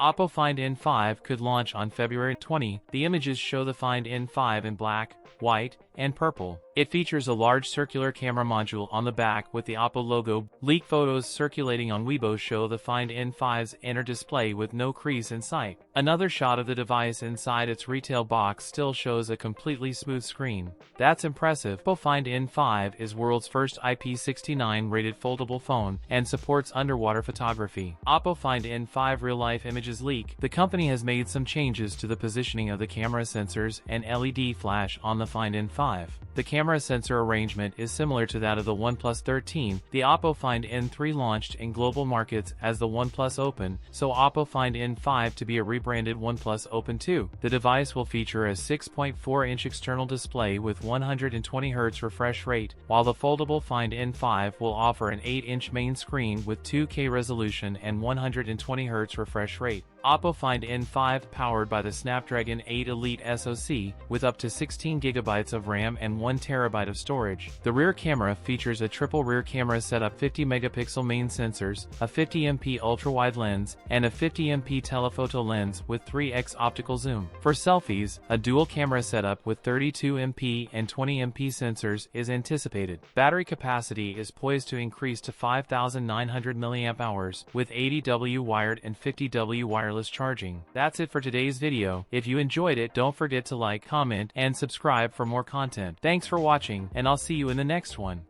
OPPO Find N5 could launch on February 20. The images show the Find N5 in black, white, and purple. It features a large circular camera module on the back with the OPPO logo. Leaked photos circulating on Weibo show the Find N5's inner display with no crease in sight. Another shot of the device inside its retail box still shows a completely smooth screen. That's impressive. OPPO Find N5 is world's first IP69 rated foldable phone and supports underwater photography. OPPO Find N5 real-life images leak. The company has made some changes to the positioning of the camera sensors and LED flash on the Find N5. The camera sensor arrangement is similar to that of the OnePlus 13. The OPPO Find N3 launched in global markets as the OnePlus Open, so OPPO Find N5 to be a rebranded OnePlus Open 2. The device will feature a 6.4-inch external display with 120Hz refresh rate, while the foldable Find N5 will offer an 8-inch main screen with 2K resolution and 120Hz refresh rate. OPPO Find N5 powered by the Snapdragon 8 Elite SoC with up to 16GB of RAM and 1TB of storage. The rear camera features a triple rear camera setup, 50-megapixel main sensors, a 50MP ultra-wide lens, and a 50MP telephoto lens with 3x optical zoom. For selfies, a dual camera setup with 32MP and 20MP sensors is anticipated. Battery capacity is poised to increase to 5,900 mAh with 80W wired and 50W wireless charging. That's it for today's video. If you enjoyed it, don't forget to like, comment, and subscribe for more content. Thanks for watching, and I'll see you in the next one.